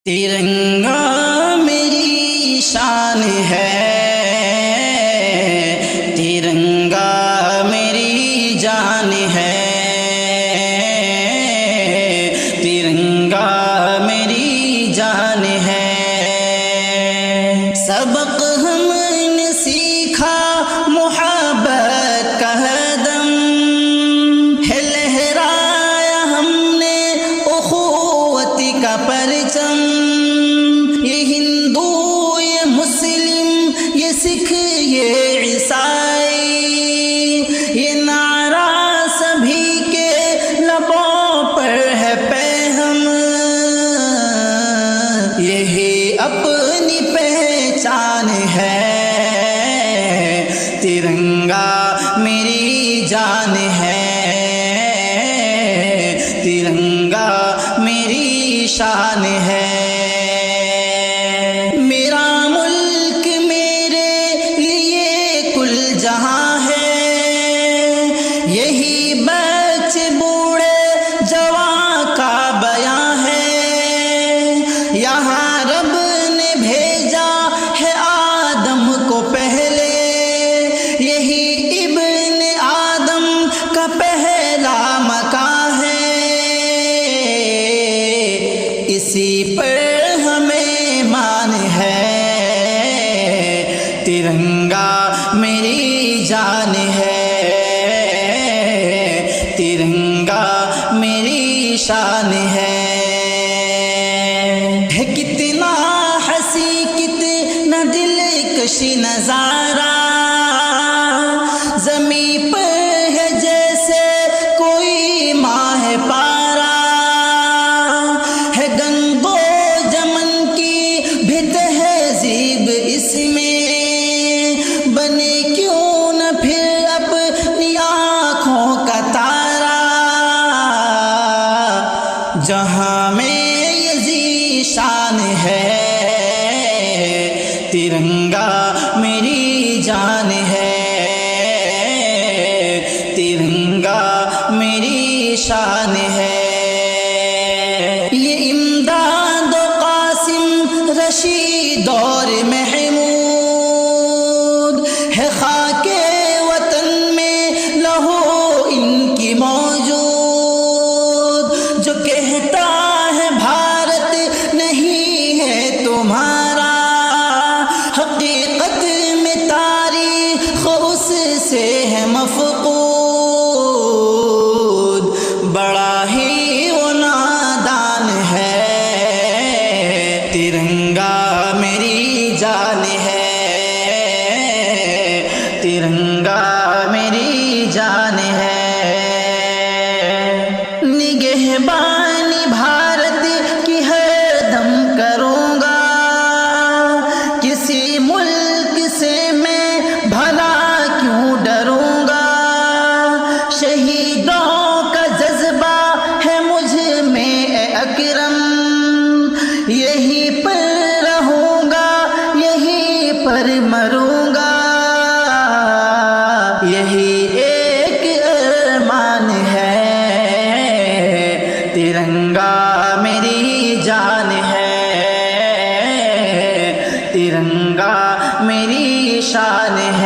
ترنگا میری شان ہے، ترنگا میری جان ہے، ترنگا میری جان ہے۔ سبق ہم نے سیکھا محبت کا دم ہے، لہرایا ہم نے اخوت کا پرچم۔ یہ ہندو، یہ مسلم، یہ سکھ، یہ عیسائی، یہ نعرہ سبھی کے لبوں پر ہے پیغام۔ یہی اپنی پہچان ہے، ترنگا میری جان ہے، ترنگا میری شان ہے۔ میرا ملک میرے لیے کل جہاں ہے، یہی بچے بوڑھے جوان کا بیان ہے۔ یہاں رب نے بھیجا ہے آدم کو پہلے، یہی ابن آدم کا پہلا مکان ہے۔ اسی پر ہمیں مان ہے، ترنگا میری جان ہے، ترنگا میری شان ہے۔ کتنا ہنسی، کتنا دلکش نظارہ، زمین پر ہے جیسے کوئی ماہ پارا، ہے گنگ و جمن کی بھی تہذیب اس میں، بنے کیوں نہ پھر اپنی آنکھوں کا تارا۔ جہاں میں یہ شان ہے، ترنگا میری جان ہے، ترنگا میری شان ہے۔ یہ امداد و قاسم رشید اور محمود ہے، خاک وطن میں لہو ان کی موجود۔ جو کہتا ہے بھارت نہیں ہے تمہارا، حقیقت میں تاریخ اس سے ہے مفقود۔ بڑا ہی وہ نادان ہے، ترنگا میری جان ہے، ترنگا میری جان ہے۔ نگہبانی بھارت کی ہر دم کروں گا، کسی ملک سے میں بھلا کیوں ڈروں گا۔ شہیدوں کا جذبہ ہے مجھ میں اے اکرم، یہی پر رہوں گا، یہی پر مروں گا۔ یہی ایک ارمان ہے، ترنگا میری جان ہے، ترنگا میری شان ہے۔